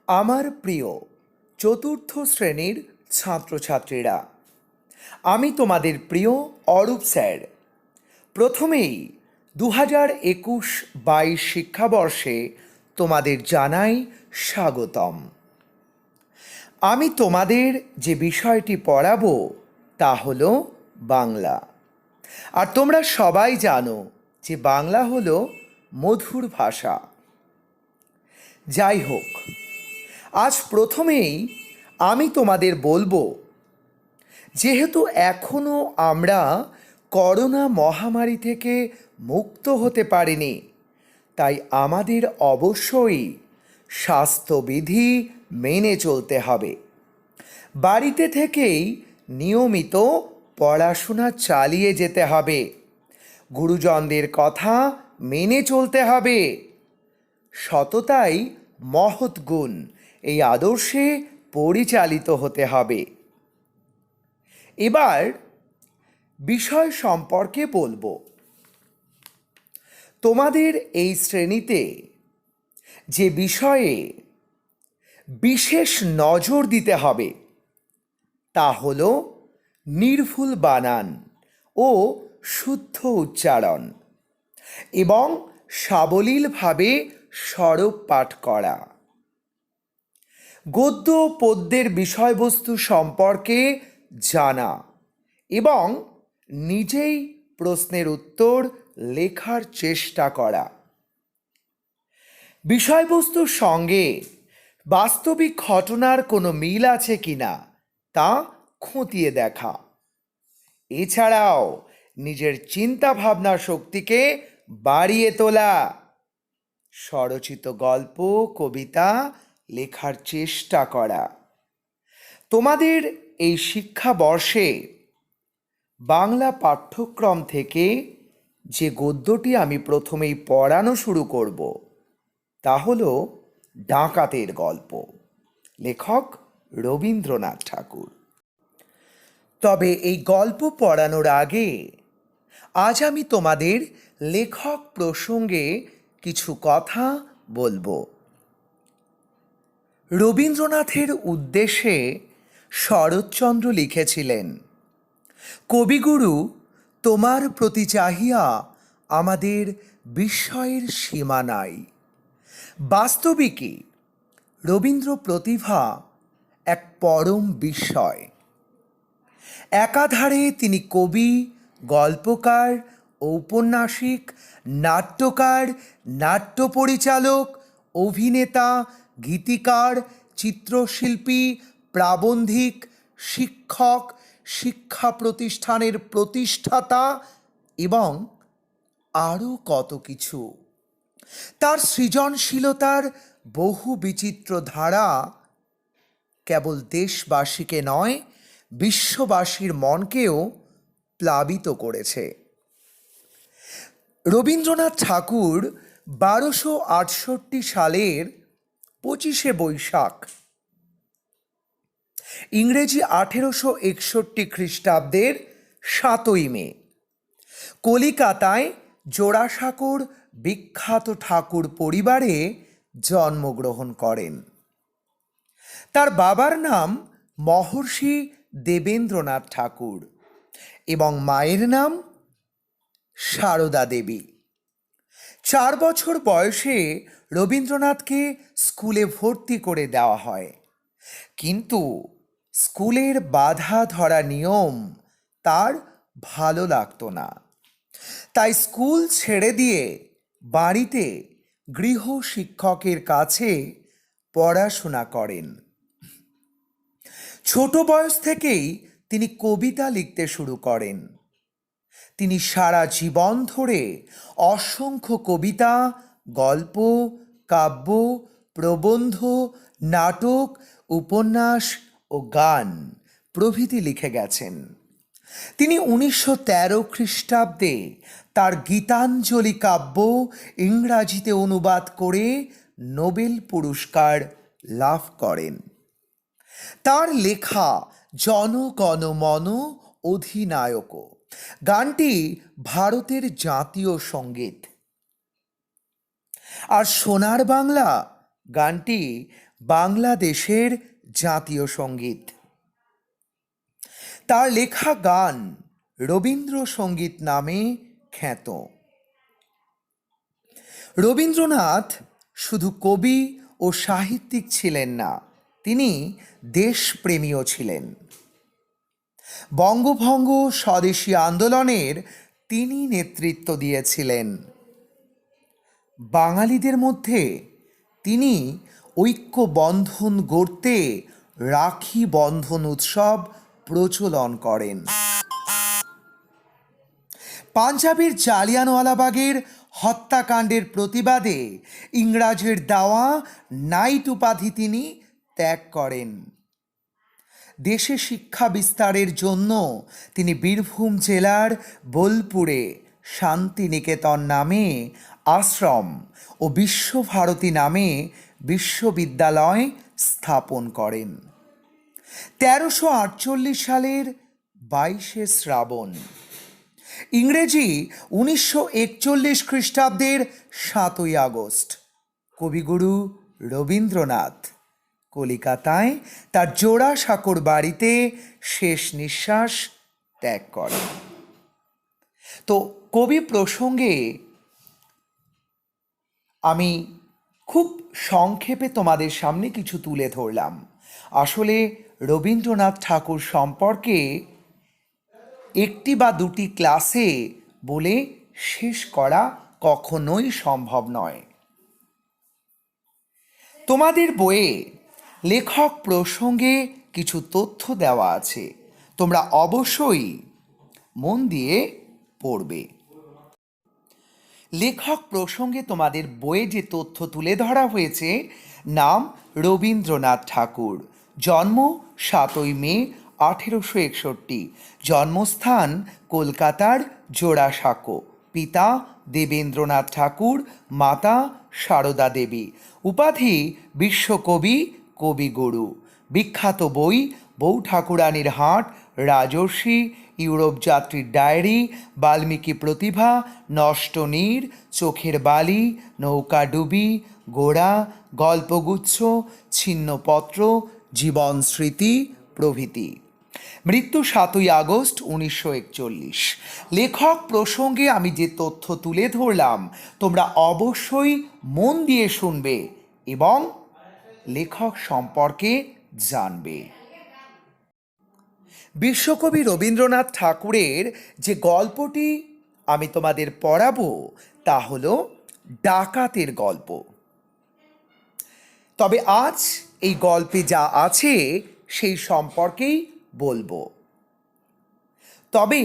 আমার প্রিয় চতুর্থ শ্রেণীর ছাত্রছাত্রীরা, আমি তোমাদের প্রিয় অরূপ স্যার। প্রথমেই 2021-22 শিক্ষাবর্ষে তোমাদের জানাই স্বাগতম। আমি তোমাদের যে বিষয়টি পড়াবো তা হলো বাংলা। আর তোমরা সবাই জানো যে বাংলা হলো মধুর ভাষা। যাই হোক, আজ প্রথমেই আমি তোমাদের বলবো, যেহেতু এখনও আমরা করোনা মহামারী থেকে মুক্ত হতে পারিনি, তাই আমাদের অবশ্যই স্বাস্থ্যবিধি মেনে চলতে হবে। বাড়িতে থেকেই নিয়মিত পড়াশোনা চালিয়ে যেতে হবে। গুরুজনদের কথা মেনে চলতে হবে। সততাই মহৎ গুণ, এই আদর্শে পরিচালিত হতে হবে। এবার বিষয় সম্পর্কে বলবো। তোমাদের এই শ্রেণীতে যে বিষয়ে বিশেষ নজর দিতে হবে তা হল নির্ভুল বানান ও শুদ্ধ উচ্চারণ এবং সাবলীলভাবে সরব পাঠ করা। গদ্য পদ্যের বিষয়বস্তু সম্পর্কে জানা এবং নিজেই প্রশ্নের উত্তর লেখার চেষ্টা করা। বিষয়বস্তুর সঙ্গে বাস্তবিক ঘটনার কোনো মিল আছে কিনা তা খতিয়ে দেখা। এছাড়াও নিজের চিন্তা ভাবনা শক্তিকে বাড়িয়ে তোলা। স্বরচিত গল্প, কবিতা লেখার চেষ্টা করা। তোমাদের এই শিক্ষাবর্ষে বাংলা পাঠ্যক্রম থেকে যে গদ্যটি আমি প্রথমেই পড়ানো শুরু করব তা হল ডাকাতের গল্প, লেখক রবীন্দ্রনাথ ঠাকুর। তবে এই গল্প পড়ানোর আগে আজ আমি তোমাদের লেখক প্রসঙ্গে কিছু কথা বলবো। রবীন্দ্রনাথের উদ্দেশ্যে শরৎচন্দ্র লিখেছিলেন, কবিগুরু তোমার প্রতি চাহিয়া আমাদের বিস্ময়ের সীমা নাই। বাস্তবিকই রবীন্দ্র প্রতিভা এক পরম বিস্ময়। একাধারে তিনি কবি, গল্পকার, ঔপন্যাসিক, নাট্যকার, নাট্য পরিচালক, অভিনেতা, গীতিকার, চিত্রশিল্পী, প্রাবন্ধিক, শিক্ষক, শিক্ষা প্রতিষ্ঠানের প্রতিষ্ঠাতা এবং আরও কত কিছু। তার সৃজনশীলতার বহু বিচিত্র ধারা কেবল দেশবাসীকে নয়, বিশ্ববাসীর মনকেও প্লাবিত করেছে। রবীন্দ্রনাথ ঠাকুর 1268 সালের 25শে বৈশাখ, ইংরেজি 1861 খ্রিস্টাব্দের 7ই মে কলিকাতায় জোড়াসাঁকোর বিখ্যাত ঠাকুর পরিবারে জন্মগ্রহণ করেন। তার বাবার নাম মহর্ষি দেবেন্দ্রনাথ ঠাকুর এবং মায়ের নাম সারদা দেবী। 4 বছর বয়সে রবীন্দ্রনাথকে স্কুলে ভর্তি করে দেওয়া হয়, কিন্তু স্কুলের বাধা ধরা নিয়ম তার ভালো লাগতো না। তাই স্কুল ছেড়ে দিয়ে বাড়িতে গৃহ শিক্ষকের কাছে পড়াশোনা করেন। ছোট বয়স থেকেই তিনি কবিতা লিখতে শুরু করেন। তিনি সারা জীবন ধরে অসংখ্য কবিতা, গল্প, কাব্য, প্রবন্ধ, নাটক, উপন্যাস ও গান প্রভৃতি লিখে গেছেন। তিনি 1913 খ্রিস্টাব্দে তার গীতাঞ্জলি কাব্য ইংরাজিতে অনুবাদ করে নোবেল পুরস্কার লাভ করেন। তার লেখা জনগণ মন অধিনায়ক গানটি ভারতের জাতীয় সঙ্গীত। আর সোনার বাংলা গানটি বাংলাদেশের জাতীয় সঙ্গীত। তার লেখা গান রবীন্দ্রসঙ্গীত নামে খ্যাত। রবীন্দ্রনাথ শুধু কবি ও সাহিত্যিক ছিলেন না, তিনি দেশপ্রেমীও ছিলেন। বঙ্গভঙ্গ স্বদেশী আন্দোলনের তিনি নেতৃত্ব দিয়েছিলেন। বাঙালিদের মধ্যে তিনি ঐক্য বন্ধন গড়তে রাখি বন্ধন উৎসব প্রচলন করেন। পাঞ্জাবের জালিয়ানওয়ালাবাগের হত্যাকাণ্ডের প্রতিবাদে ইংরাজের দেওয়া নাইট উপাধি তিনি ত্যাগ করেন। দেশে শিক্ষা বিস্তারের জন্য তিনি বীরভূম জেলার বোলপুরে শান্তিনিকেতন নামে আশ্রম ও বিশ্বভারতী নামে বিশ্ববিদ্যালয় স্থাপন করেন। 1348 সালের 22শে শ্রাবণ, ইংরেজি 1941 খ্রিস্টাব্দের 7ই আগস্ট, কবিগুরু রবীন্দ্রনাথ কলিকাতায় তার জোড়াসাঁকোর বাড়িতে শেষ নিঃশ্বাস ত্যাগ করেন। তো কবি প্রসঙ্গে আমি খুব সংক্ষেপে তোমাদের সামনে কিছু তুলে ধরলাম। আসলে রবীন্দ্রনাথ ঠাকুর সম্পর্কে একটি বা দুটি ক্লাসে বলে শেষ করা কখনোই সম্ভব নয়। তোমাদের বইয়ে লেখক প্রসঙ্গে কিছু তথ্য দেওয়া আছে, তোমরা অবশ্যই মন দিয়ে পড়বে। লেখক প্রসঙ্গে তোমাদের বইয়ে যে তথ্য তুলে ধরা হয়েছে, নাম রবীন্দ্রনাথ ঠাকুর, জন্ম 7ই মে 1861, জন্মস্থান কলকাতার জোড়াসাঁকো, পিতা দেবেন্দ্রনাথ ঠাকুর, মাতা সারদা দেবী, উপাধি বিশ্বকবি, কবিগুরু, বিখ্যাত বই বউ ঠাকুরানীর হাট, রাজর্ষি, ইউরোপ যাত্রীর ডায়েরি, বাল্মীকি প্রতিভা, নষ্ট নীর, চোখের বালি, নৌকা ডুবি, গোড়া, গল্পগুচ্ছ, ছিন্নপত্র, জীবন স্মৃতি প্রভৃতি। মৃত্যু 7ই আগস্ট 1941। লেখক প্রসঙ্গে আমি যে তথ্য তুলে ধরলাম তোমরা অবশ্যই মন দিয়ে শুনবে এবং লেখক সম্পর্কে জানবে। বিশ্বকবি রবীন্দ্রনাথ ঠাকুরের যে গল্পটি আমি তোমাদের পড়াবো তা হলো ডাকাতের গল্প। তবে আজ এই গল্পে যা আছে সেই সম্পর্কেই বলবো। তবে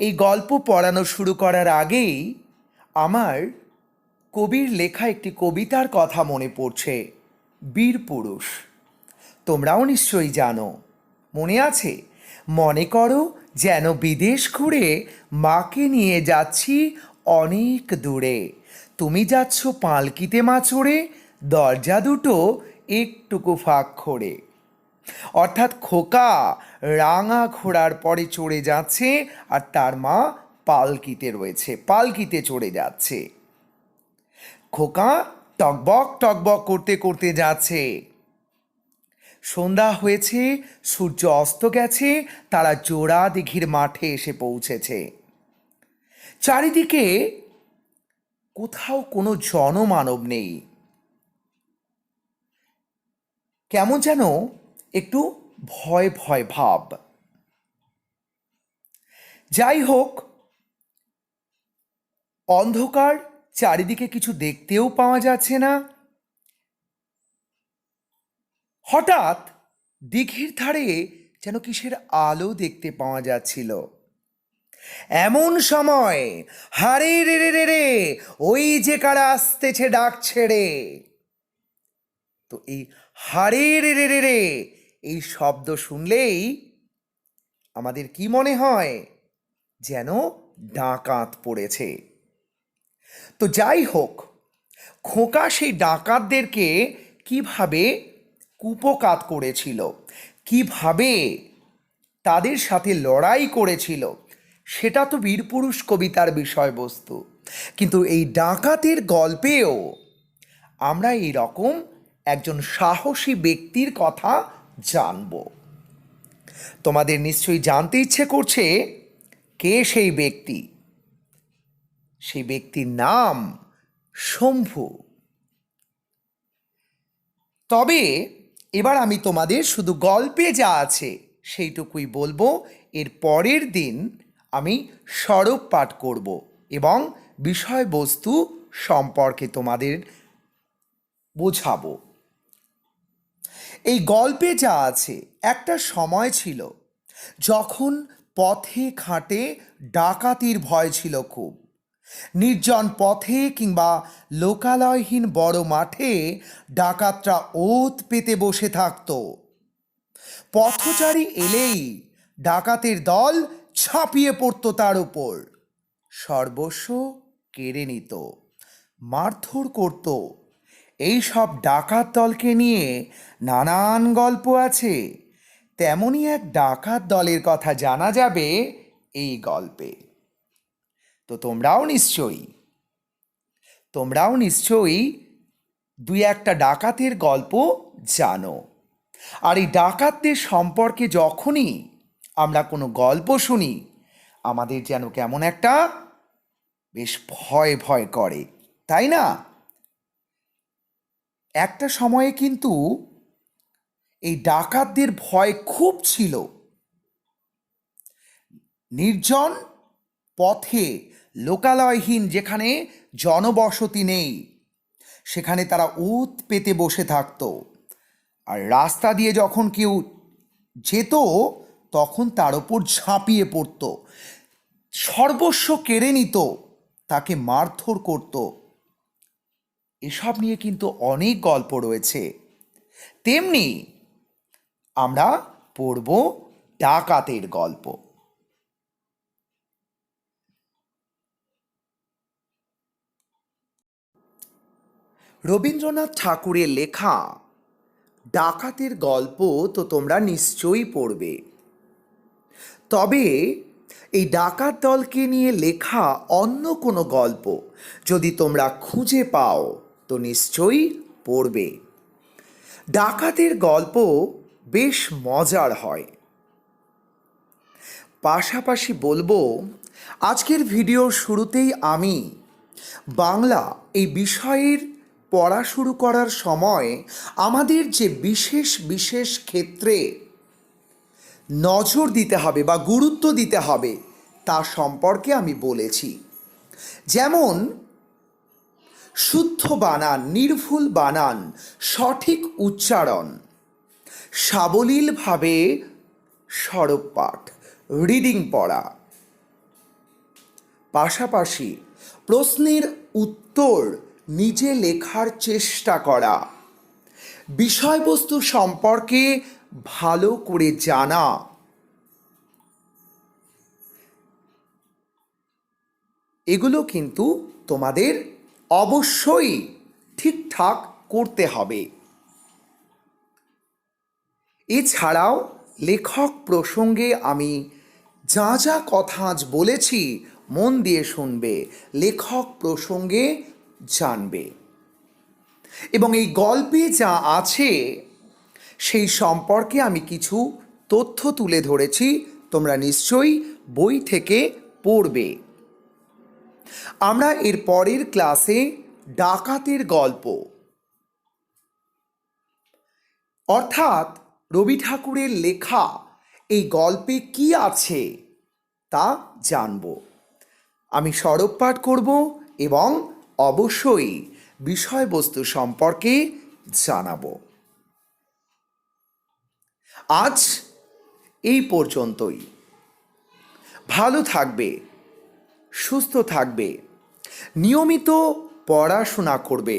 এই গল্প পড়ানো শুরু করার আগেই আমার কবির লেখা একটি কবিতার কথা মনে পড়ছে, বীরপুরুষ। তোমরাও নিশ্চয়ই জানো, মনে আছে? মনে করো যেন বিদেশ ঘুরে মাকে নিয়ে যাচ্ছি অনেক দূরে, তুমি যাচ্ছ পালকিতে মা চড়ে, দরজা দুটো একটুকু ফাঁক করে। অর্থাৎ খোকা রাঙা ঘোড়ার পরে চড়ে যাচ্ছে আর তার মা পালকিতে রয়েছে, পালকিতে চড়ে যাচ্ছে। খোকা টকবক টকবক করতে করতে যাচ্ছে। সন্ধ্যা হয়েছে, সূর্য অস্ত গেছে, তারা জোড়া দিঘির মাঠে এসে পৌঁছেছে। চারিদিকে কোথাও কোনো জনমানব নেই, কেমন যেন একটু ভয় ভয় ভাব। যাই হোক, অন্ধকার, চারিদিকে কিছু দেখতেও পাওয়া যাচ্ছে না। হঠাৎ দিঘির ধারে যেন কিসের আলো দেখতে পাওয়া যাচ্ছিল। এমন সময় হারে রে রে রে রে, ওই যে কারা আসতেছে ডাকছে রে। তো এই হারে রে রে রে রে এই শব্দ শুনলেই আমাদের কি মনে হয়? যেন ডাকাত পড়েছে। তো যাই হোক, খোকা সেই ডাকাতদেরকে কিভাবে কুপকাত করেছিল, কিভাবে তাদের সাথে লড়াই করেছিল, সেটা তো বীরপুরুষ কবিতার বিষয়বস্তু। কিন্তু এই ডাকাতের গল্পেও আমরা এই রকম একজন সাহসী ব্যক্তির কথা জানব। তোমাদের নিশ্চয়ই জানতে ইচ্ছে করছে কে সেই ব্যক্তি। সেই ব্যক্তির নাম শম্ভু। তবে এবার আমি তোমাদের শুধু গল্পে যা আছে সেইটুকুই বলবো। এর পরের দিন আমি সরব পাঠ করব এবং বিষয়বস্তু সম্পর্কে তোমাদের বোঝাবো। এই গল্পে যা আছে, একটা সময় ছিল যখন পথে ঘাটে ডাকাতির ভয় ছিল খুব। নির্জন পথে কিংবা লোকালয়হীন বড় মাঠে ডাকাতরা ওত পেতে বসে থাকত। পথচারী এলেই ডাকাতের দল ঝাঁপিয়ে পড়তো তার উপর, সর্বস্ব কেড়ে নিত, মারধর করত। এই সব ডাকাত দলকে নিয়ে নানান গল্প আছে। তেমনই এক ডাকাত দলের কথা জানা যাবে এই গল্পে। তো তোমরাও নিশ্চয়ই দুই একটা ডাকাতের গল্প জানো। আর এই ডাকাতদের সম্পর্কে যখনই আমরা কোনো গল্প শুনি, আমাদের যেন কেমন একটা বেশ ভয় ভয় করে, তাই না? একটা সময়ে কিন্তু এই ডাকাতদের ভয় খুব ছিল। নির্জন পথে, লোকালয়হীন, যেখানে জনবসতি নেই, সেখানে তারা উত পেতে বসে থাকত। আর রাস্তা দিয়ে যখন কেউ যেত তখন তার ওপর ঝাঁপিয়ে পড়ত, সর্বস্ব কেড়ে নিত, তাকে মারধর করত। এসব নিয়ে কিন্তু অনেক গল্প রয়েছে। তেমনি আমরা পড়ব ডাকাতের গল্প। রবীন্দ্রনাথ ঠাকুরের লেখা ডাকাতের গল্প তো তোমরা নিশ্চয়ই পড়বে। তবে এই ডাকাত দলকে নিয়ে লেখা অন্য কোনো গল্প যদি তোমরা খুঁজে পাও তো নিশ্চয়ই পড়বে। ডাকাতের গল্প বেশ মজার হয়। পাশাপাশি বলবো, আজকের ভিডিওর শুরুতেই আমি বাংলা এই বিষয়ের পড়া শুরু করার সময় আমাদের যে বিশেষ বিশেষ ক্ষেত্রে নজর দিতে হবে বা গুরুত্ব দিতে হবে তা সম্পর্কে আমি বলেছি। যেমন শুদ্ধ বানান, নির্ভুল বানান, সঠিক উচ্চারণ, সাবলীলভাবে সরব পাঠ, রিডিং পড়া, পাশাপাশি প্রশ্নের উত্তর নিজে লেখার চেষ্টা করা, বিষয়বস্তু সম্পর্কে ভালো করে জানা, এগুলো কিন্তু তোমাদের অবশ্যই ঠিকঠাক করতে হবে। এছাড়াও লেখক প্রসঙ্গে আমি যা যা কথা আজ বলেছি মন দিয়ে শুনবে, লেখক প্রসঙ্গে জানবে, এবং এই গল্পে যা আছে সেই সম্পর্কে আমি কিছু তথ্য তুলে ধরেছি, তোমরা নিশ্চয়ই বই থেকে পড়বে। আমরা এর পরের ক্লাসে ডাকাতের গল্প অর্থাৎ রবি ঠাকুরের লেখা এই গল্পে কি আছে তা জানব। আমি সরব পাঠ করব এবং অবশ্যই বিষয়বস্তু সম্পর্কে জানাবো। আজ এই পর্যন্তই। ভালো থাকবে, সুস্থ থাকবে, নিয়মিত পড়াশোনা করবে।